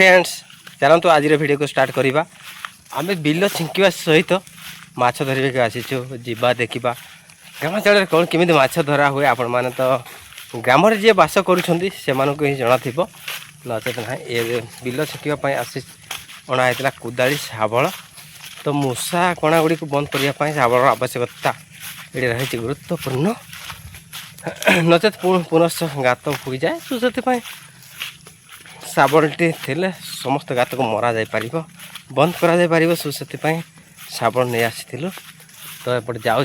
friends चलतु आज video को स्टार्ट करवा आम बिल छिंकिवा सहित माछ धरवा आसीचु जीवा देखा ग्रामांचल कौन केमी माछ धरा हुए आपण मैंने तो ग्राम जी बास कर जना थी नचेत ना ये बिल छिंकवाई आसी अणाई कोदाली शाबल तो मूषा कणा गुड़ी बंद करने शाबल आवश्यकता ये रही गुरुत्वपूर्ण नचेत पुनश्च गात हुई जाए तो से शाबलटी थे समस्त गात को मरा जापर बंद कर सुसे शाबल नहीं आसी तो एपटे जाऊँ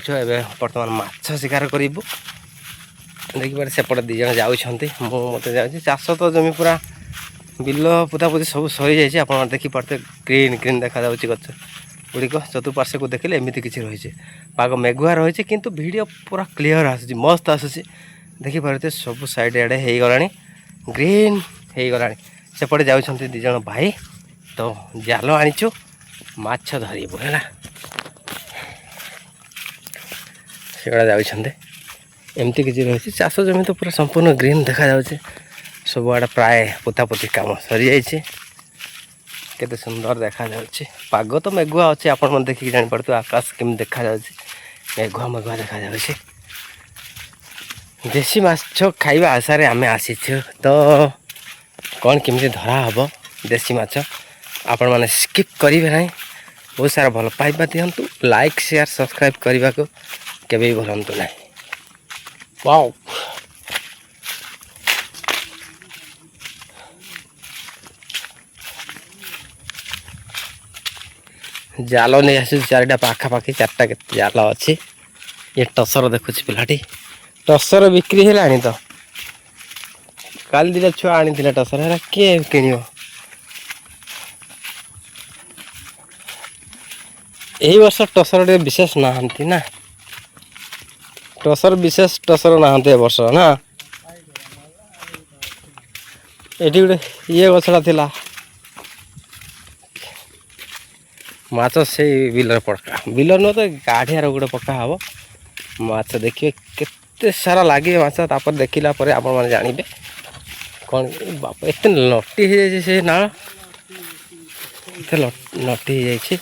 बर्तमान माछ शिकार करूँ देखिए सेपटे दिज जाऊँच मत जाऊँ चाष तो जमी पूरा बिल पोतापोती सब सरी जाइए आप देखिपे ग्रीन ग्रीन देखा गच गुड़िक चतुर्पार्श्व को देखिले एमती किसी रही पाग मेघुआ रही है किंतु वीडियो पूरा क्लीयर आसूँ मस्त आसूँ देखिपे सब साइड आड़े हो गला ग्रीन हो गला सेपटे जाऊँच दिज भाई तो जाल आनीचु माछ धरबू है सेगुड़ा जाऊँच एमती किसी रही चाष जमी तो पूरा संपूर्ण ग्रीन देखा जाऊँचे सब आड़े प्राय पोतापोती काम सरी जाइए केते सुंदर देखा जाउछि पाग तो मेघुआ अच्छे आपण मन देखिक जानि पड़तु आकाश केम देखा जाउछि मेघुआ मेघुआ देखा जाउछि देशी माछ खाइबा आशा रे आमे आसीछु तो कौन केमती धरा हबो देशी माछ आपण माने स्किप करिवे नाही बहुत सारा भल पाइबा दियंतु लाइक शेयर सब्सक्राइब करबा को केबे भरंतु नाही वाओ जाल नहीं आस चारिटा पाखापाखि चार्टा के जाल अच्छी ये टसर देखुच पिलाटी टसर बिक्री है तो काली दिटा छुआ आनी टसर है किए किण यही वर्ष टसर टे विशेष नहांती ना टसर विशेष टसर नहांती ए वर्ष ना ये गोटे ये गछड़ा थिला माछ से बिलर पका बिलर नुह तो गाढ़ियार गोटे पका हम माछ देखिए केते सारा लगे माछ तापर देखला आप जानवे कौन बाप एत नटी हो जाए से नाल नटी हो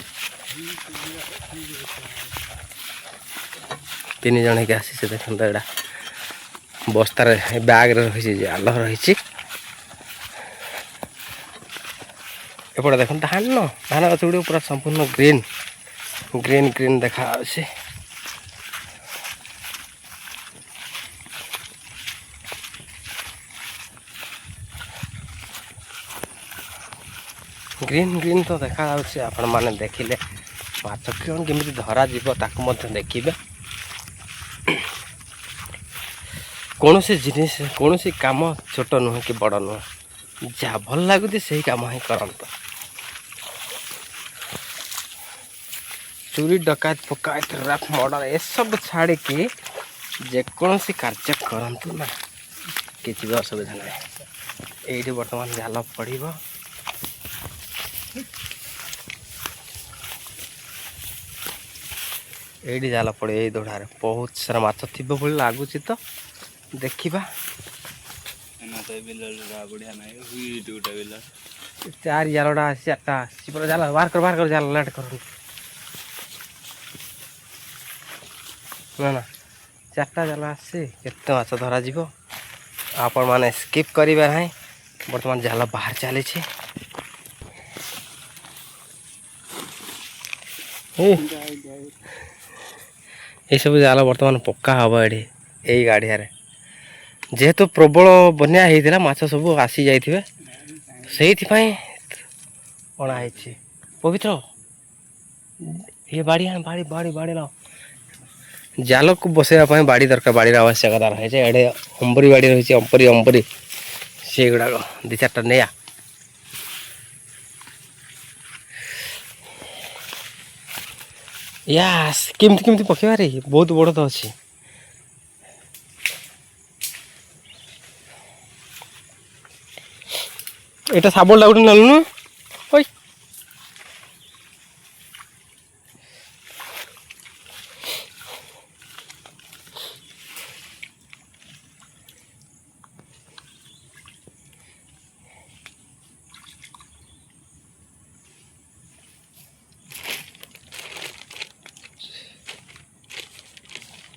तीन जन के आसी से देखते यहाँ बस्तार बैग रही जाल रही एपटे देख धान धान गच गुड़ पूरा संपूर्ण ग्रीन ग्रीन ग्रीन देखा ग्रीन ग्रीन तो देखा आपण मैंने देखिले माछ कौन केमी धरा जीव ताकू देखिए कौन सी जिनिस कौन सी काम छोट नुह कि बड़ नुह जहाँ भल लगुच से कम ही करत चोरी डकायत पकायत रैप मर्डर ये सब छाड़ी की जेकोसी कार्य करंतु ना किसी भी असुविधा ना ये बर्तमान जाल पड़ो ये जाल पड़े ये दौड़ार बहुत सारा माछ थी लगुच तो देखा चार जालटा चार्टा पूरा जाल बाहर कर जाल लाट कर ना चार्टा जाल आसे केते माछ धरा जीवो आपण माने स्किप करिबा नाही वर्तमान जाल बाहर चली ये सब जाल वर्तमान पक्का हम ये यही गाड़िया जेहेतु प्रबल बन्या होता माछ सब आसी जाइए से अणाई पवित्र ये बाड़ी बाड़ी बाड़ी बाड़ी लाओ जाल को बसैवाई बाड़ी दरकार बाड़ी आवश्यकता रही है एडे अंबरी बाड़ी रही अंपरी अंबरी से गुड़ाक दी चार्टा नया यास केमती केमती पकेबारे बहुत बड़ तो अच्छी এটা সাবলটা উঠে নাল না ওই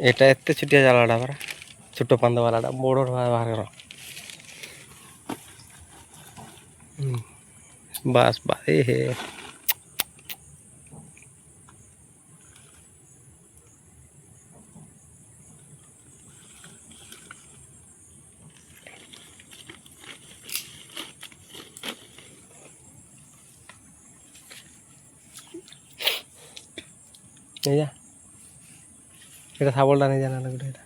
এটা এতে ছুটিয়া জালটা পরা ছোট পান্দ বালাটা বড় বাহার কর বাস বাস এ হে এই যা এটা শাবলটা নেই জানা গোটে এটা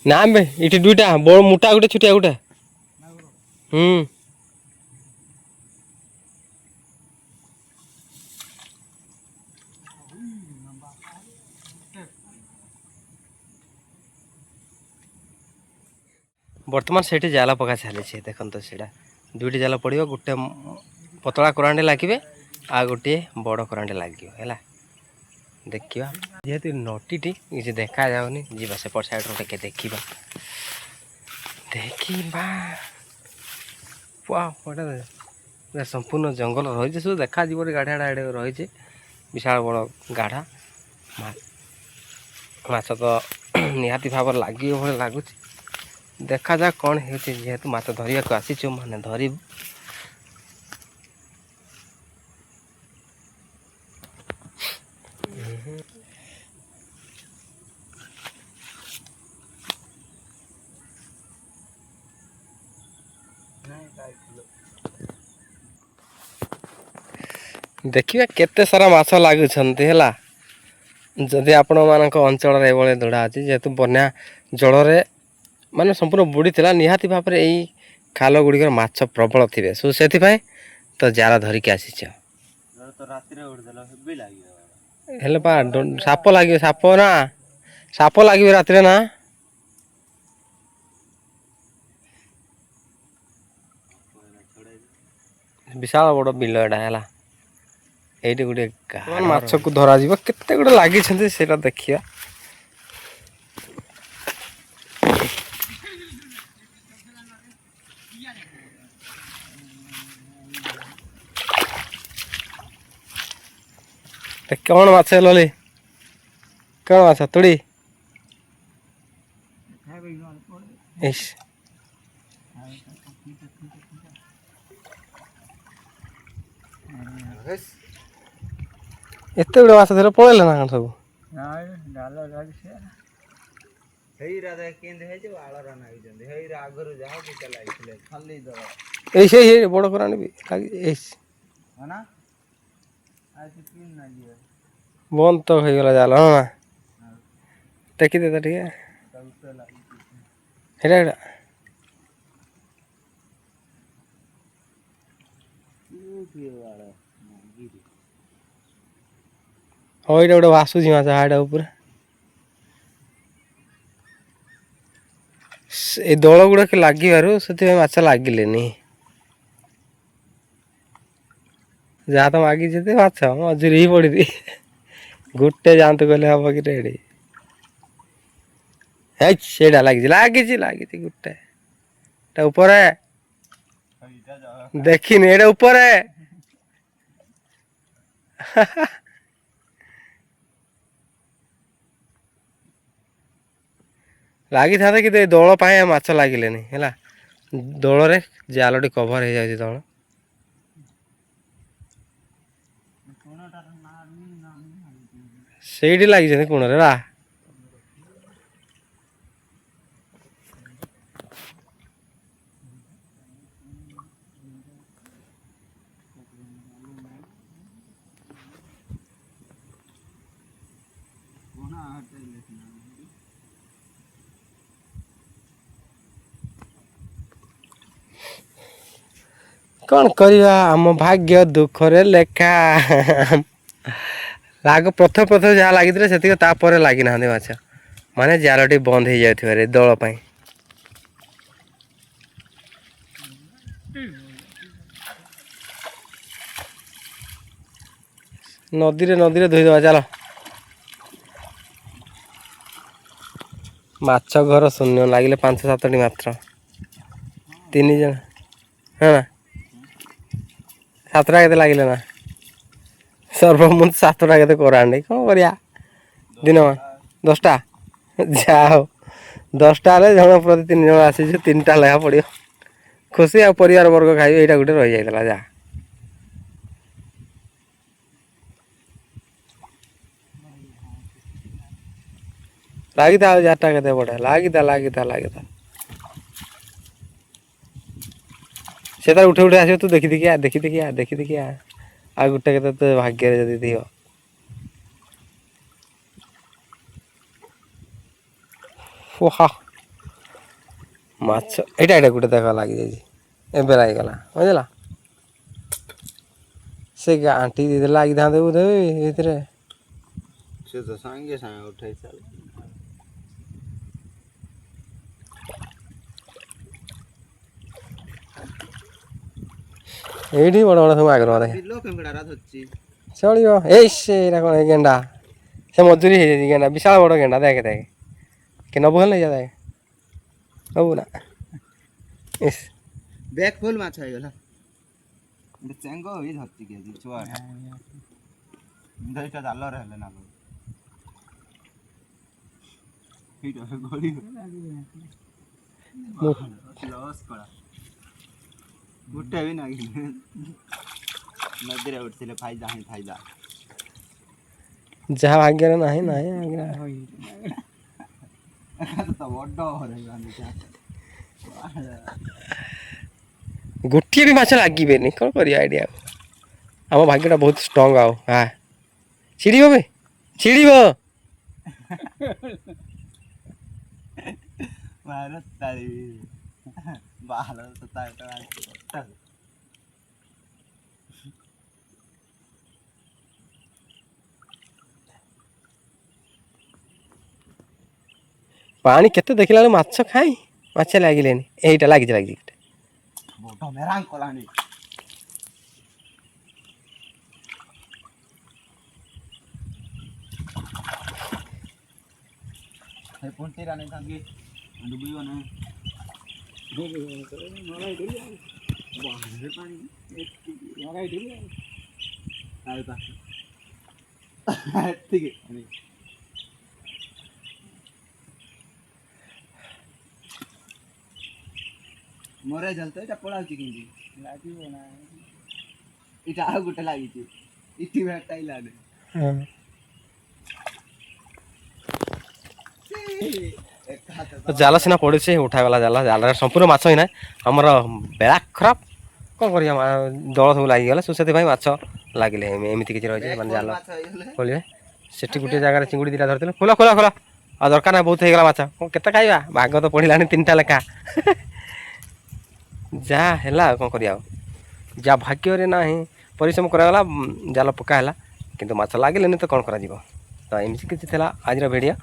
না বে এটি দুইটা বড় মোটা গোটে ছুটিয়া গোটে বর্তমান সেটি জাল পকা চালিছে দেখুন তো সেটা দুইটি জাল পড়ব গোটে পতলা କରାଣ୍ଡେ ଲାଗିବେ ଆଉ ଗୋଟିଏ ବଡ଼ କରାଣ୍ଡେ ଲାଗିବ ହେଲା ଦେଖିବା ଯେହେତୁ ନଟିଟି କିଛି ଦେଖାଯାଉନି ଯିବା ସେପଟ ସାଇଡ଼୍ରୁ ଟିକେ ଦେଖିବା ଦେଖିବା ଗୋଟେ ସମ୍ପୂର୍ଣ୍ଣ ଜଙ୍ଗଲ ରହିଛି ସବୁ ଦେଖାଯିବ ଗାଢ଼ା ଆଡ଼େ ରହିଛି ବିଶାଳ ବଡ଼ ଗାଢ଼ା ମାଛ ତ ନିହାତି ଭାବରେ ଲାଗିବ ଭଳି ଲାଗୁଛି ଦେଖାଯାଉ କ'ଣ ହେଉଛି ଯେହେତୁ ମାଛ ଧରିବାକୁ ଆସିଛୁ ମାନେ ଧରିବୁ ଦେଖିବା କେତେ ସାରା ମାଛ ଲାଗୁଛନ୍ତି ହେଲା ଯଦି ଆପଣମାନଙ୍କ ଅଞ୍ଚଳରେ ଏଭଳି ଧଡ଼ା ଅଛି ଯେହେତୁ ବନ୍ୟା ଜଳରେ ମାନେ ସମ୍ପୂର୍ଣ୍ଣ ବୁଡ଼ିଥିଲା ନିହାତି ଭାବରେ ଏଇ ଖାଲ ଗୁଡ଼ିକର ମାଛ ପ୍ରବଳ ଥିବେ ସେଥିପାଇଁ ତ ଜାଲ ଧରିକି ଆସିଛ ହେଲେ ପା ସାପ ଲାଗିବ ସାପ ଲାଗିବ ରାତିରେ ନା ବିଶାଳ ବଡ଼ ବିଲ ଏଟା ହେଲା ଏଇଠି ଗୋଟେ ମାଛକୁ ଧରାଯିବ କେତେ ଗୋଟେ ଲାଗିଛନ୍ତି ସେଇଟା ଦେଖିବା କ'ଣ ମାଛ ଲଲି କ'ଣ ମାଛ ତୁଡ଼ି ଏତେ ଗୁଡ଼େ ମାଛ ଧର ପଳେଇଲେ ନା କ'ଣ ସବୁ ଏଇ ସେଇ ବଡ଼ କରାଣ୍ଡି ବି ବନ୍ଦ ତ ହେଇଗଲା ଜାଲ ହଁ ଟେକିଦେ ତ ଟିକେ ସେଇଟା ହଁ ଏଇଟା ଗୋଟେ ଭାସୁଛି ମାଛ ହାଇଟା ଉପରେ ଏ ଦଳ ଗୁଡ଼ାକ ଲାଗିବାରୁ ସେଥିପାଇଁ ମାଛ ଲାଗିଲେନି ଯାହା ତ ମାଗିଛନ୍ତି ମାଛ ମଜୁରୀ ହିଁ ପଡ଼ିଛି ଗୋଟେ ଯାଆନ୍ତୁ କହିଲେ ହବ କି ରେଡ଼ି ହେଇ ସେଇଟା ଲାଗିଛି ଗୋଟେ ତା ଉପରେ ଦେଖିନି ଏଇଟା ଉପରେ ଲାଗିଥାନ୍ତା କିନ୍ତୁ ଏ ଦଳ ପାଇଁ ମାଛ ଲାଗିଲେନି ହେଲା ଦଳରେ ଜାଲଟି କଭର ହେଇଯାଉଛି ଦଳ ସେଇଠି ଲାଗିଛନ୍ତି କୋଣରେ ବା କ'ଣ କରିବା ଆମ ଭାଗ୍ୟ ଦୁଃଖରେ ଲେଖା ଲାଗ ପ୍ରଥମେ ଯାହା ଲାଗିଥିଲେ ସେତିକି ତାପରେ ଲାଗିନାହାନ୍ତି ମାଛ ମାନେ ଜାଲଟି ବନ୍ଦ ହେଇଯାଉଥିବାରେ ଦଳ ପାଇଁ ନଦୀରେ ଧୋଇଦେବା ଚାଲ ମାଛ ଘର ଶୂନ୍ୟ ଲାଗିଲେ 5-7ଟି ମାତ୍ର ତିନି ଜଣ ହଁ ନା ସାତଟା କେତେ ଲାଗିଲେ ନା ସର୍ବମୁତ 7ଟା କେତେ କରାଣ୍ଡି କ'ଣ କରିବା ଦିନ 10ଟା ଯାହା ହଉ 10ଟା ହେଲେ ଜଣ ପ୍ରତି 3 ଜଣ ଆସିଛୁ 3ଟା ଲେଖା ପଡ଼ିବ ଖୁସି ଆଉ ପରିବାର ବର୍ଗ ଖାଇବେ ଏଇଟା ଗୋଟେ ରହିଯାଇଥିଲା ଯାହା ଲାଗିଥା ଆଉ 4ଟା କେତେ ବଢ଼ିଆ ଲାଗିଥା ସେ ତାର ଉଠେ ଉଠେ ଆସିବ ତୁ ଦେଖିଆ ଆଉ ଗୋଟେ କେତେ ତୋ ଭାଗ୍ୟରେ ଯଦି ଥିବ ଓହା ମାଛ ଏଇଟା ଗୋଟେ ଦେଖ ଲାଗିଯାଇଛି ଏବେ ଲାଗିଗଲା ବୁଝିଲା ସେ ଆଣ୍ଟି ଦେଇଦେଲେ ଲାଗିଥାନ୍ତେ ବୋଧେ ଭିତରେ ସେ ତ ସାଙ୍ଗେ ସାଙ୍ଗେ ଉଠେଇ ଚାଲ ଏଇଠି ବଡ଼ ବଡ଼ ସବୁ ଆଗ୍ରହ ଦେଖେ ଚଳିବ ଏଇ ସେ ଏଇଟା କ'ଣ ଗେଣ୍ଡା ସେ ମଜୁରୀ ହେଇଯାଇଛି ଗେଣ୍ଡା ବିଶାଳ ବଡ଼ ଗେଣ୍ଡା ଦେଖେ କି ନବୁ ହେଲେ ନେଇଯା ଦେଖେ ନବୁ ନା ଇସ୍ ବ୍ୟାଗ ଫୁଲ ମାଛ ହେଇଗଲା ଚେଙ୍ଗ ବି ଧରିଛି କେଜି ଛୁଆ ଦୁଇଟା ଜାଲରେ ହେଲେ ନା ଲସ୍ କଳା ଗୋଟେ ବି ନାଗି ନଦୀରେ ଉଠିଥିଲେ ଫାଇଦା ହିଁ ଫାଇଦା ଯାହା ଭାଗ୍ୟରେ ନାହିଁ ବଡ ଗୋଟିଏ ବି ମାଛ ଲାଗିବେନି କ'ଣ କରିବା ଏଇଠି ଆଉ ଆମ ଭାଗ୍ୟଟା ବହୁତ ଷ୍ଟ୍ରଙ୍ଗ ଆଉ ଛିଡ଼ିବ ବେ ଛିଡ଼ିବ ପାଣି କେତେ ଦେଖିଲା ବେଳକୁ ମାଛ ଖାଇ ମାଛ ଲାଗିଲେନି ଏଇଟା ଲାଗିଛି ବଡ ମେରାଙ୍ଗ କଲାଣି ପଣ୍ଟିରା ନେଇ ତାଙ୍କି ଡୁବିବ ନା ଏତିକି ମରେ ଜଲ ତ ଏଇଟା ପଳାଉଛି କେମିତି ଲାଗିବ ନା ଏଇଟା ଆଉ ଗୋଟେ ଲାଗିଛି ଇଠି ଭେଟା ଇଲାନେ ଜାଲ ସିନା ପଡ଼ିଛି ଉଠାଗଲା ଜାଲରେ ସମ୍ପୂର୍ଣ୍ଣ ମାଛ ହିଁ ନାହିଁ ଆମର ବେଳା ଖରାପ କ'ଣ କରିବା ଦଳ ସବୁ ଲାଗିଗଲା ସେଥିପାଇଁ ମାଛ ଲାଗିଲେ ଏମିତି କିଛି ରହିଛି ମାନେ ଜାଲ ଖୋଳିବେ ସେଠି ଗୋଟିଏ ଜାଗାରେ ଚିଙ୍ଗୁଡ଼ି ଦୁଇଟା ଧରିଥିଲେ ଖୋଲା ଆଉ ଦରକାର ନାହିଁ ବହୁତ ହେଇଗଲା ମାଛ କ'ଣ କେତେ ଖାଇବା ଭାଗ ତ ପଡ଼ିଲାଣି 3ଟା ଲେଖା ଯାହା ହେଲା ଆଉ କ'ଣ କରିବା ଆଉ ଯାହା ଭାଗ୍ୟରେ ନାହିଁ ପରିଶ୍ରମ କରାଗଲା ଜାଲ ପକା ହେଲା କିନ୍ତୁ ମାଛ ଲାଗିଲେନି ତ କ'ଣ କରାଯିବ ତ ଏମିତି କିଛି ଥିଲା ଆଜିର ଭିଡ଼ିଓ